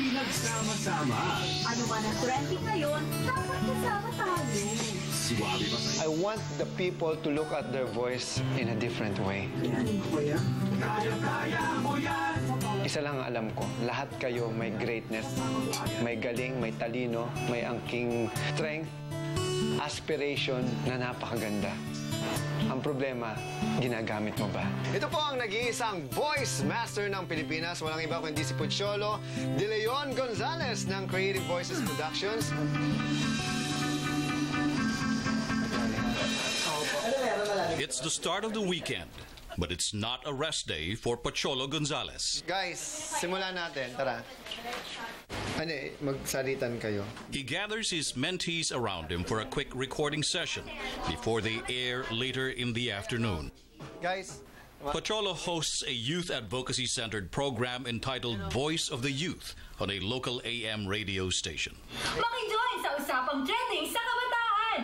Pinagsama-sama. Ano man ang trending ngayon, dapat kasama tayo. I want the people to look at their voice in a different way. Isa lang ang alam ko, lahat kayo may greatness, may galing, may talino, may angking strength, aspiration na napakaganda. Ang problema, ginagamit mo ba? Ito po ang nag-iisang voice master ng Pilipinas. Walang iba kundi si Pocholo De Leon Gonzalez ng Creative Voices Productions. It's the start of the weekend, but it's not a rest day for Pocholo Gonzalez. Guys, simulan natin. Tara. Magsalitan kayo. He gathers his mentees around him for a quick recording session before they air later in the afternoon. Guys, Pocholo hosts a youth advocacy-centered program entitled Voice of the Youth on a local AM radio station. Makijoin sa usapang trending sa kabataan!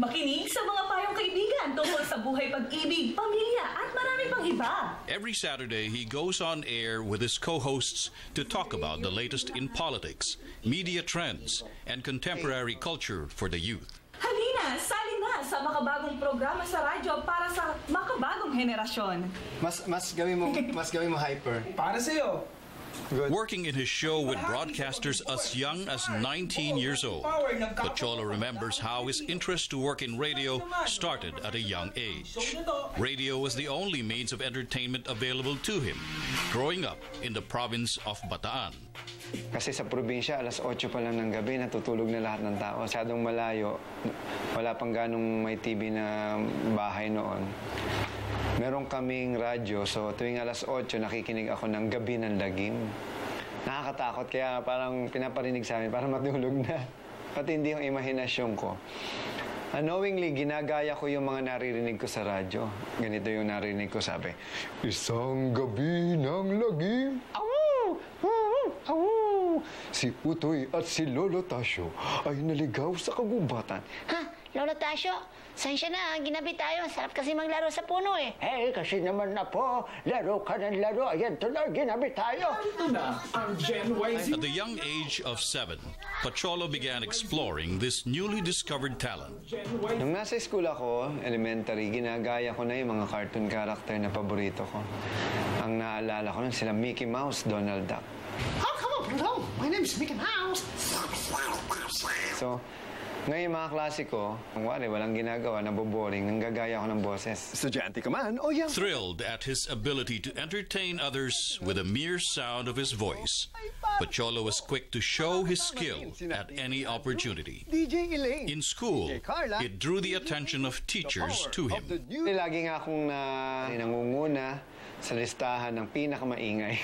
Makinig sa mga payong kaibigan tungkol sa buhay, pag-ibig, pamilya at marami pang iba. Every Saturday, he goes on air with his co-hosts to talk about the latest in politics, media trends, and contemporary culture for the youth. Halina, sali na sa makabagong programa sa radyo para sa makabagong henerasyon. Mas gawin mo hyper. Para sa'yo. Good. Working in his show with broadcasters as young as 19 years old, Pocholo remembers how his interest to work in radio started at a young age. Radio was the only means of entertainment available to him, growing up in the province of Bataan. Kasi sa probinsya, alas 8 pa lang ng gabi, natutulog na lahat ng tao. Masyadong malayo, wala pang ganong may TV na bahay noon. Meron kaming radyo, so tuwing alas 8, nakikinig ako ng Gabi ng Lagim. Nakakatakot, kaya parang pinaparinig sa amin, parang matulog na. Pati hindi yung imahinasyon ko. Unknowingly, ginagaya ko yung mga naririnig ko sa radyo. Ganito yung narinig ko, sabi, "Isang gabi ng lagim, awu! Awu! Si Utoy at si Lolo Tasyo ay naligaw sa kagubatan." Ha? Lolo Tasyo? Sensya na, ginabi tayo. Sarap kasi maglaro sa puno eh. Eh, kasi naman na po, laro ka ng laro. Ayan, tuloy, ginabi tayo. Ito na ang Gen Y. At the young age of 7, Pocholo began exploring this newly discovered talent. Nung nasa school ako, elementary, ginagaya ko na yung mga cartoon character na paborito ko. Ang naalala ko nun sila Mickey Mouse, Donald Duck. Oh, come on, hello. My name's Mickey Mouse. So, ngayon mga klase ko, walang ginagawa, naboboring, nanggagaya ako ng boses. Estudyante ka man, o yan. Thrilled at his ability to entertain others with a mere sound of his voice, Pocholo was quick to show his skill at any opportunity. DJ Elaine. In school, it drew the attention of teachers to him. Lagi nga akong nangunguna sa listahan ng pinakamaingay.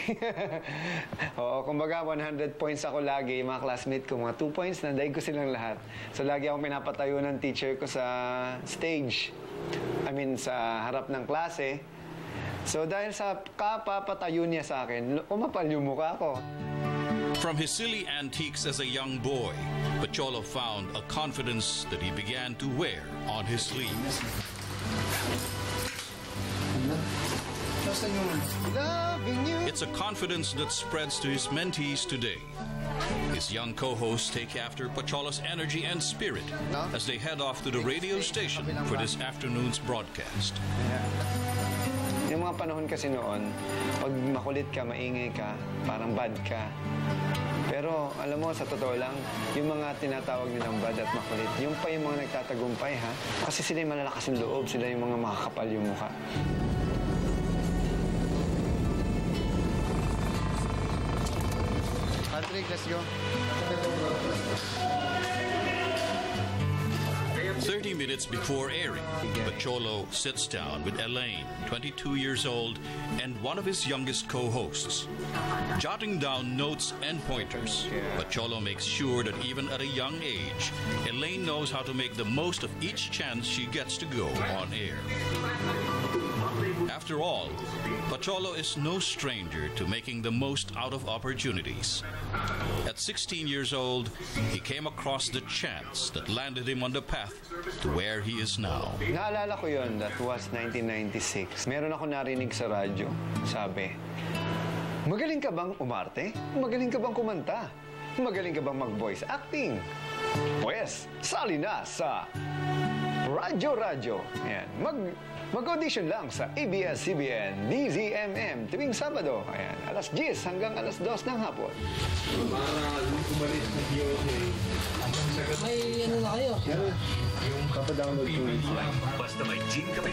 Oo, kumbaga 100 points ako lagi, mga classmate ko, mga 2 points, nandaig ko silang lahat. So lagi akong pinapatayo ng teacher ko sa stage. Sa harap ng klase. So dahil sa kapapatayo niya sa akin, umapal yung mukha ko. From his silly antiques as a young boy, Pocholo found a confidence that he began to wear on his sleeves. It's a confidence that spreads to his mentees today. His young co-hosts take after Pocholo's energy and spirit as they head off to the radio station for this afternoon's broadcast. Yung mga panahon kasi noon, pag makulit ka, maingay ka, parang bad ka. Pero alam mo, sa totoo lang, yung mga tinatawag nilang bad at makulit, yung pa yung mga nagtatagumpay, ha? Kasi sila yung malalakas yung loob, sila yung mga makakapal yung mukha. Patrick, let's go. 30 minutes before airing, Pocholo sits down with Elaine, 22 years old, and one of his youngest co-hosts. Jotting down notes and pointers, Pocholo makes sure that even at a young age, Elaine knows how to make the most of each chance she gets to go on air. After all, Pocholo is no stranger to making the most out of opportunities. At 16 years old, he came across the chance that landed him on the path to where he is now. Naalala ko yun, that was 1996. Meron ako narinig sa radyo, sabi, Magaling ka bang umarte? Magaling ka bang kumanta? Magaling ka bang mag-voice acting? Pues, sali na sa Radyo. Ayan. Mag-audition lang sa ABS CBN DZMM tuwing Sabado. Ayan. Alas 10 hanggang alas 2 ng hapon. May ano na kayo?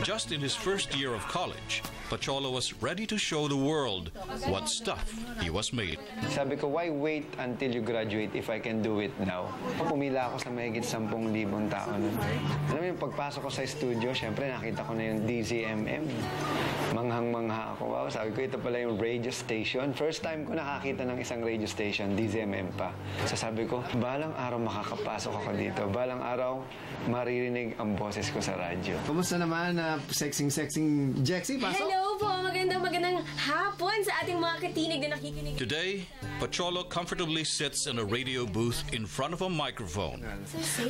Just in his first year of college, Pacholo was ready to show the world what stuff he was made. Sabi ko, why wait until you graduate if I can do it now? Pumila ako sa mahigit 10,000 tao nun. Alam mo yung pagpasok ko sa studio, syempre nakita ko na yung DZMM. Manghang-mangha ako. Wow, sabi ko, ito pala yung radio station. First time ko nakakita ng isang radio station, DZMM pa. So sabi ko, balang araw makakapasok ako dito. Balang araw, maririnig ang boses ko sa radyo. Kumusta naman na sexing Jexy? Pasok? Hello po! Magandang hapon sa ating mga katinig na nakikinig. Today, Pacholo comfortably sits in a radio booth in front of a microphone.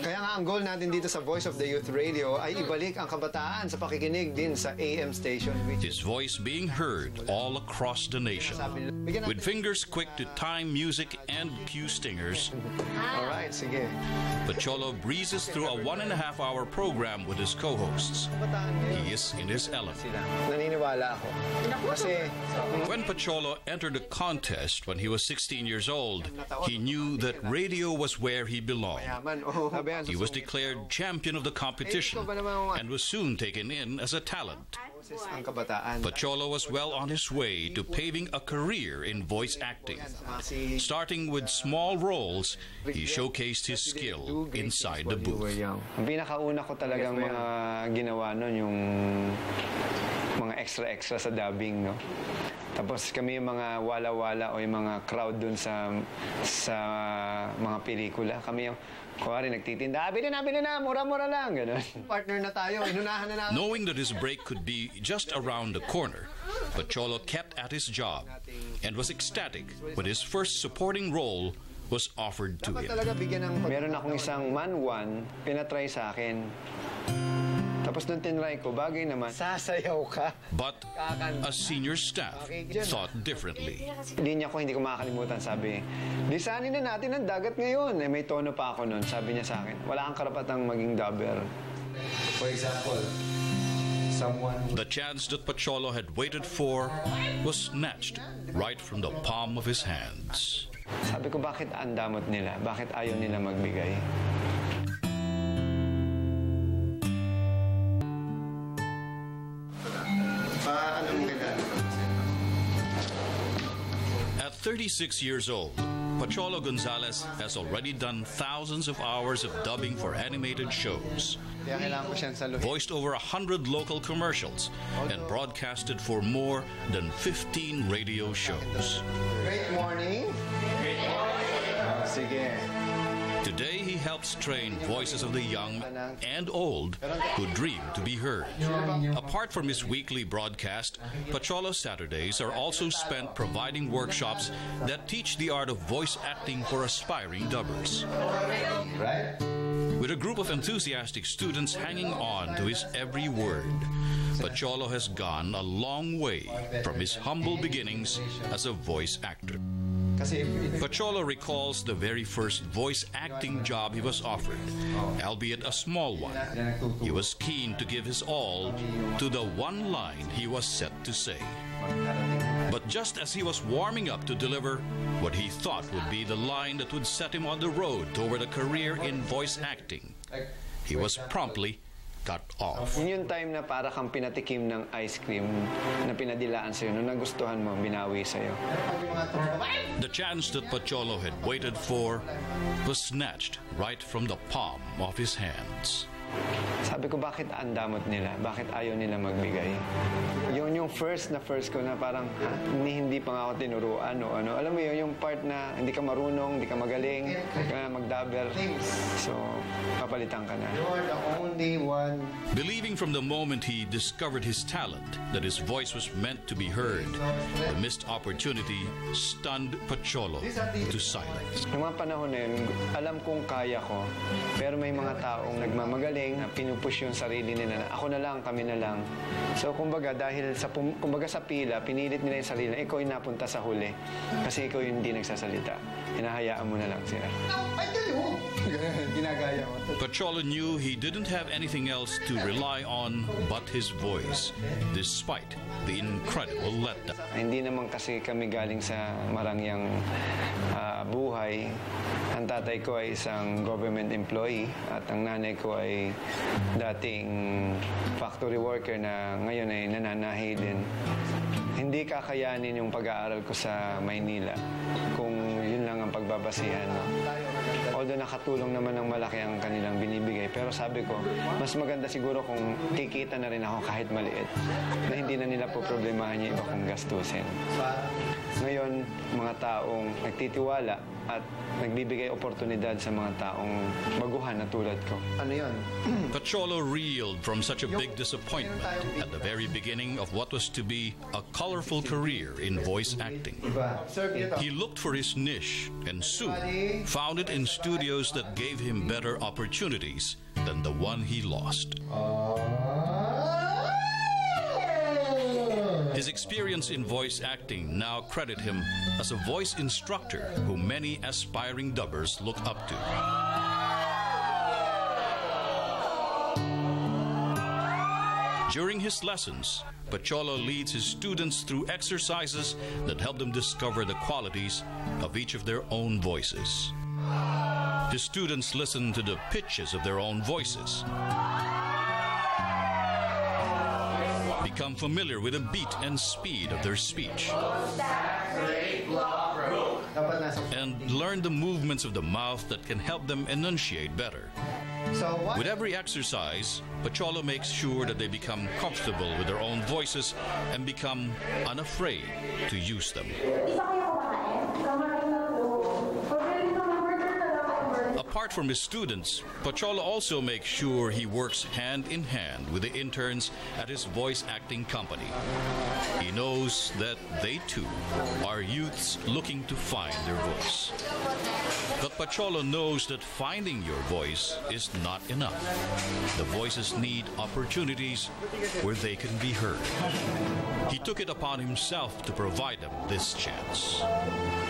Kaya nga ang goal natin dito sa Voice of the Youth Radio ay ibalik ang kabataan sa pakikinig din sa AM station. His voice being heard all across the nation. With fingers quick to time music and cue stingers, Alright, sige. Pacholo breezes through a 1.5-hour program with his co-hosts. He is in his element. Naniniwala ako. Kasi When Pacholo entered a contest when he was 16 years old, he knew that radio was where he belonged. He was declared champion of the competition and was soon taken in as a talent. ang kabataan. Pacholo was well on his way to paving a career in voice acting. Starting with small roles, he showcased his skill inside the booth. Ang pinakauna ko talagang mga ginawa nun yung mga extra sa dubbing, no? Tapos kami yung mga wala-wala o yung mga crowd dun sa mga pelikula. Kami yung, kuwari, nagtitinda, bili na, mura-mura lang, gano'n. Partner na tayo, inunahan na natin. Knowing that his break could be just around the corner, Pacholo kept at his job and was ecstatic when his first supporting role was offered to him. Meron akong isang manwan, pinatry sa akin. Tapos nung tinry ko, bagay naman, sasayaw ka. But a senior staff thought differently. Linya ko, hindi ko makakalimutan, sabi, lisanin na natin ang dagat ngayon. Eh, may tono pa ako nun. Sabi niya sa akin, wala kang karapatang maging dubber. For example, someone... The chance that Pacholo had waited for was snatched right from the palm of his hands. Sabi ko, bakit ang damot nila? Bakit ayaw nila magbigay? At 36 years old, Pacholo Gonzalez has already done thousands of hours of dubbing for animated shows, voiced over 100 local commercials, and broadcasted for more than 15 radio shows. Great morning. Great morning. Sige. Today, he helps train voices of the young and old who dream to be heard. Apart from his weekly broadcast, Pacholo Saturdays are also spent providing workshops that teach the art of voice acting for aspiring dubbers. Right? With a group of enthusiastic students hanging on to his every word, Pacholo has gone a long way from his humble beginnings as a voice actor. Pacholo recalls the very first voice acting job he was offered, albeit a small one. He was keen to give his all to the one line he was set to say. But just as he was warming up to deliver what he thought would be the line that would set him on the road toward a career in voice acting, he was promptly cut off. Yun yung time na para kang pinatikim ng ice cream na pinadilaan sa'yo. Nung nagustuhan mo, binawi sa'yo. The chance that Pacholo had waited for was snatched right from the palm of his hands. Sabi ko, bakit ang damot nila? Bakit ayaw nila magbigay? Yun yung first ko na parang, hindi pa nga ako tinuruan o ano. Alam mo yun, yung part na hindi ka marunong, hindi ka magaling, hindi ka mag-dubber. So, papalitan ka na. You're the only one. Believing from the moment he discovered his talent that his voice was meant to be heard, the missed opportunity stunned Pacholo to silence. Noong mga panahon na yun, alam kong kaya ko, pero may mga taong nagmamagaling, galing, pinupush yung sarili nila na ako na lang, kami na lang. So kumbaga dahil sa pila, pinilit nila yung sarili na ikaw yung napunta sa huli kasi ikaw yung hindi nagsasalita. Hinahayaan mo na lang sila. Ginagaya mo. Pacholo knew he didn't have anything else to rely on but his voice, despite the incredible letdown. Hindi naman kasi kami galing sa marangyang buhay. Ang tatay ko ay isang government employee at ang nanay ko ay dating factory worker na ngayon ay nananahi din. Hindi kakayanin yung pag-aaral ko sa Maynila kung yun lang ang pagbabasihan. Although nakatulong naman ng malaki ang kanilang binibigay. Pero sabi ko, mas maganda siguro kung kikita na rin ako kahit maliit na hindi na nila po problemahan yung iba kong gastusin. Ngayon, mga taong nagtitiwala at nagbibigay oportunidad sa mga taong baguhan na tulad ko. Ano yun? Pacholo reeled from such a big disappointment at the very beginning of what was to be a colorful career in voice acting. He looked for his niche and soon found it in studios that gave him better opportunities than the one he lost. His experience in voice acting now credit him as a voice instructor who many aspiring dubbers look up to. During his lessons, Pacholo leads his students through exercises that help them discover the qualities of each of their own voices. His students listen to the pitches of their own voices, become familiar with the beat and speed of their speech, and learn the movements of the mouth that can help them enunciate better. With every exercise, Pacholo makes sure that they become comfortable with their own voices and become unafraid to use them. Apart from his students, Pacholo also makes sure he works hand in hand with the interns at his voice acting company. He knows that they too are youths looking to find their voice. But Pacholo knows that finding your voice is not enough. The voices need opportunities where they can be heard. He took it upon himself to provide them this chance.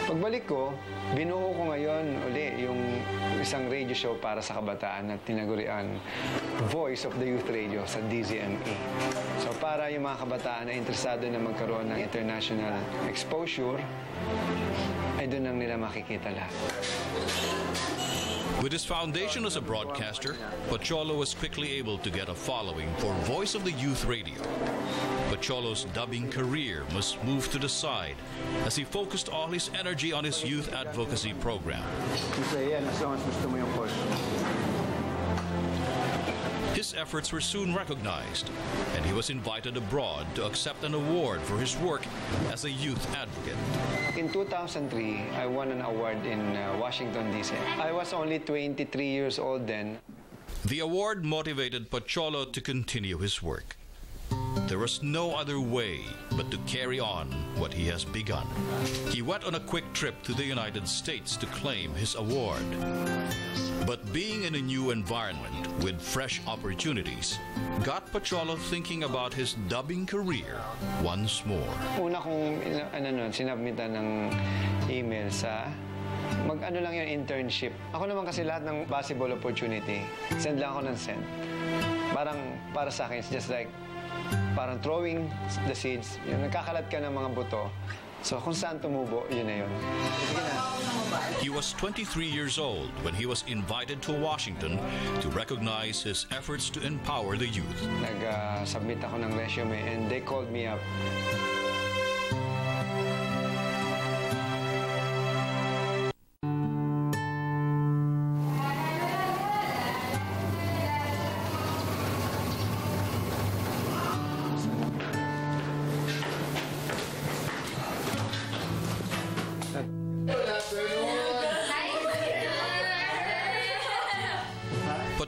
Pagbalik ko, binuo ko ngayon uli yung isang radio show para sa kabataan na tinagurian Voice of the Youth Radio sa DZME. So para yung mga kabataan na interesado na magkaroon ng international exposure, ay doon lang nila makikita lahat. With his foundation as a broadcaster, Pacholo was quickly able to get a following for Voice of the Youth Radio. Pacholo's dubbing career must move to the side as he focused all his energy on his youth advocacy program. His efforts were soon recognized, and he was invited abroad to accept an award for his work as a youth advocate. In 2003, I won an award in Washington, D.C. I was only 23 years old then. The award motivated Pacholo to continue his work. There was no other way but to carry on what he has begun. He went on a quick trip to the United States to claim his award. But being in a new environment with fresh opportunities got Pacholo thinking about his dubbing career once more. Una kong sinabmitan ng email sa mag-ano lang yung internship. Ako naman kasi lahat ng possible opportunity, send lang ako ng send. Parang para sa akin, it's just like parang throwing the seeds. Yung nagkakalat ka ng mga buto. So kung saan tumubo, yun na yun. He was 23 years old when he was invited to Washington to recognize his efforts to empower the youth. Nag-submit ako ng resume and they called me up.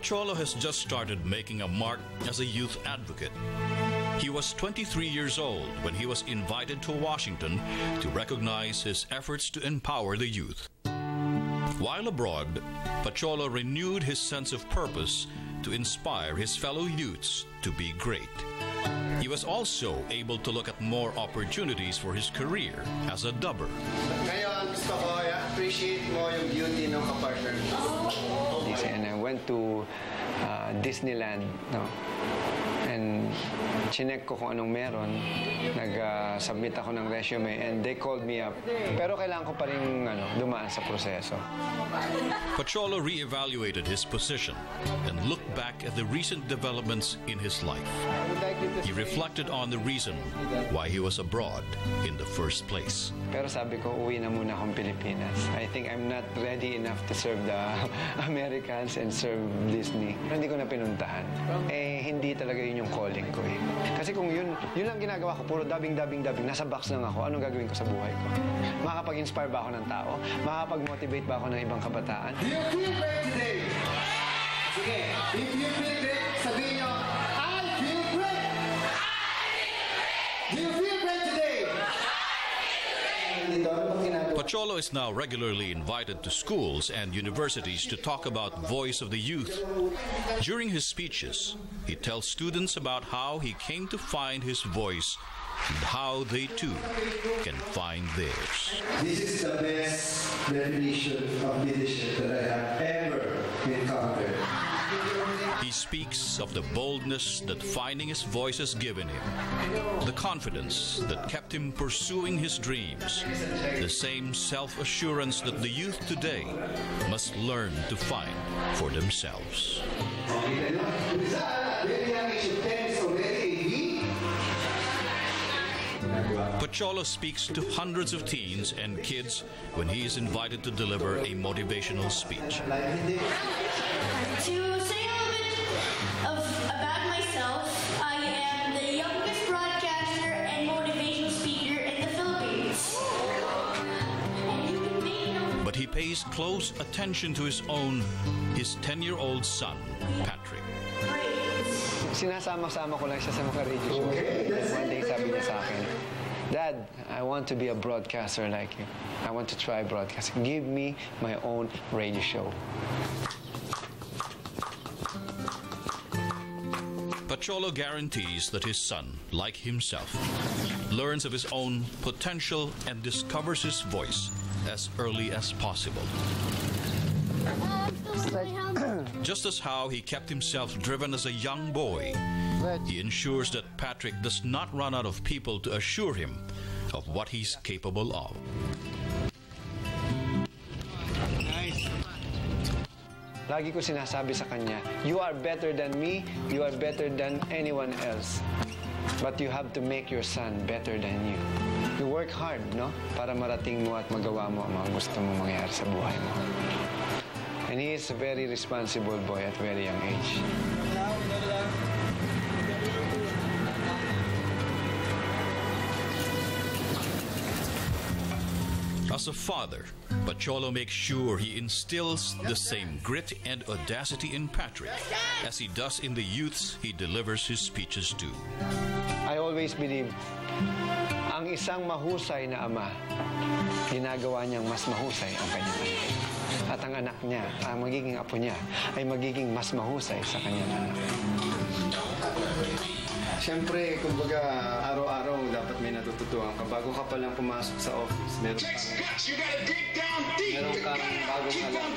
Pacholo has just started making a mark as a youth advocate. He was 23 years old when he was invited to Washington to recognize his efforts to empower the youth. While abroad, Pacholo renewed his sense of purpose to inspire his fellow youths to be great. He was also able to look at more opportunities for his career as a dubber. Ngayon, gusto ko, appreciate mo yung beauty ng kapartner mo. And I went to Disneyland, no? And chinek ko kung anong meron. Nag-submit ako ng resume and they called me up. Pero kailangan ko pa rin dumaan sa proseso. Pocholo re-evaluated his position and looked back at the recent developments in his life. He reflected on the reason why he was abroad in the first place. Pero sabi ko, uwi na muna akong Pilipinas. I think I'm not ready enough to serve the Americans and serve Disney. Hindi ko na pinuntahan. Hindi talaga yun yung calling ko eh. Kasi kung yun lang ginagawa ko, puro dubbing. Nasa box lang ako. Anong gagawin ko sa buhay ko? Makakapag-inspire ba ako ng tao? Makakapag-motivate ba ako ng ibang kabataan? Do you feel great today? Sige, if you feel great, sabihin nyo, I feel great! Do you feel great today? Pocholo is now regularly invited to schools and universities to talk about voice of the youth. During his speeches, he tells students about how he came to find his voice and how they too can find theirs. This is the best definition of leadership that I have ever encountered. He speaks of the boldness that finding his voice has given him, the confidence that kept him pursuing his dreams, the same self-assurance that the youth today must learn to find for themselves. Pocholo speaks to hundreds of teens and kids when he is invited to deliver a motivational speech. To say a little bit about myself, I am the youngest broadcaster and motivational speaker in the Philippines. But he pays close attention to his 10-year-old son, Patrick. Sinasama-sama ko lang siya sa mga radio show. One day sabi niya sa akin, Dad, I want to be a broadcaster like you. I want to try broadcasting. Give me my own radio show. Pocholo guarantees that his son, like himself, learns of his own potential and discovers his voice as early as possible. Just as how he kept himself driven as a young boy, he ensures that Patrick does not run out of people to assure him of what he's capable of. Lagi ko sinasabi sa kanya, you are better than me, you are better than anyone else. But you have to make your son better than you. You work hard, no? Para marating mo at magawa mo ang mga gusto mong mangyari sa buhay mo. And he is a very responsible boy at very young age. As a father, Pocholo makes sure he instills the same grit and audacity in Patrick as he does in the youths he delivers his speeches to. I always believe, ang isang mahusay na ama, ginagawa niyang mas mahusay ang kanyang anak. At ang anak niya, ang magiging apo niya, ay magiging mas mahusay sa kanyang anak. Siyempre, kumbaga, araw-araw dapat may natututuhan ka. Bago ka pa lang pumasok sa office, meron kang bagong alam.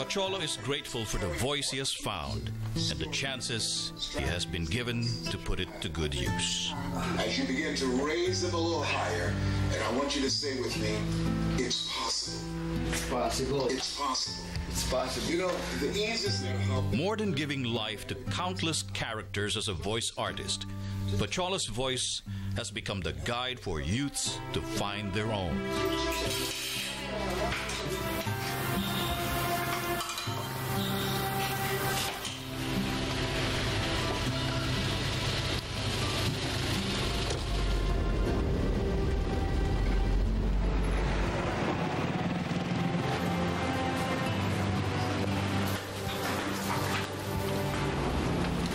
Pocholo is grateful for the voice he has found and the chances he has been given to put it to good use. As you begin to raise them a little higher, and I want you to say with me, it's possible. It's possible. It's possible. It's possible. You know, the easiest thing... More than giving life to countless characters as a voice artist, Pocholo's voice has become the guide for youths to find their own.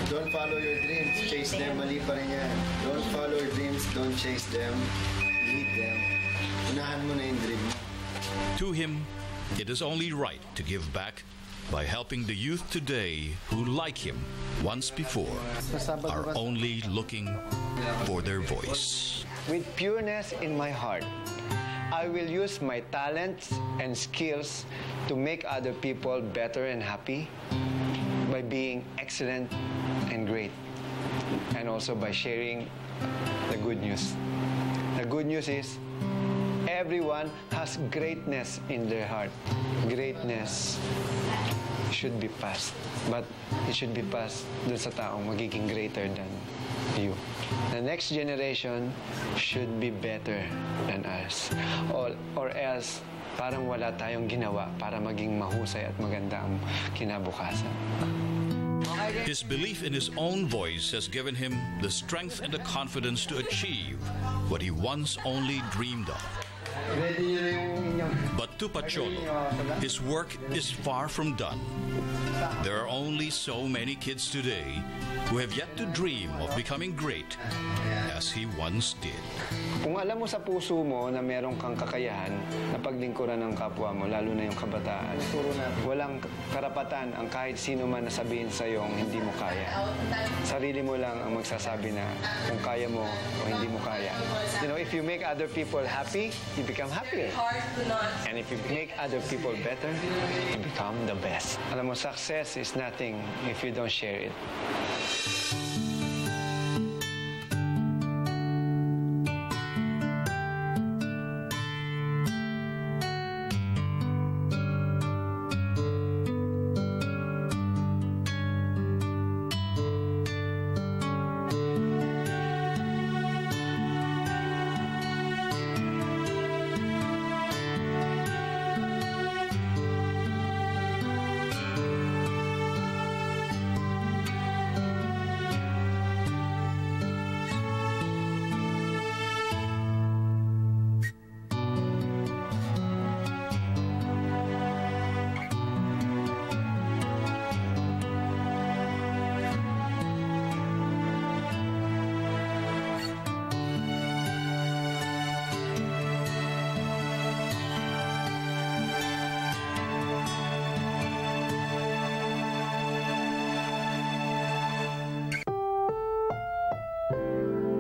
Don't follow your dreams, chase them, mali pa rin yan. Don't follow your dreams, don't chase them, lead them. Unahan mo na yung dream mo. To him, it is only right to give back by helping the youth today who, like him once before, are only looking for their voice. With pureness in my heart, I will use my talents and skills to make other people better and happy by being excellent and great, and also by sharing the good news. The good news is everyone has greatness in their heart. Greatness should be passed, but it should be passed dun sa taong magiging greater than you. The next generation should be better than us. Or else, parang wala tayong ginawa para maging mahusay at maganda ang kinabukasan. His belief in his own voice has given him the strength and the confidence to achieve what he once only dreamed of. But to Pacholo, his work is far from done. There are only so many kids today who have yet to dream of becoming great as he once did. Kung alam mo sa puso mo na meron kang kakayahan na paglingkuran ng kapwa mo, lalo na yung kabataan, walang karapatan ang kahit sino man na sabihin sa iyo hindi mo kaya. Sarili mo lang ang magsasabi na kung kaya mo o hindi mo kaya. You know, if you make other people happy, you become happier. And if you make other people better, you become the best. Alam mo, success is nothing if you don't share it.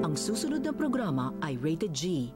Ang susunod na programa ay rated G.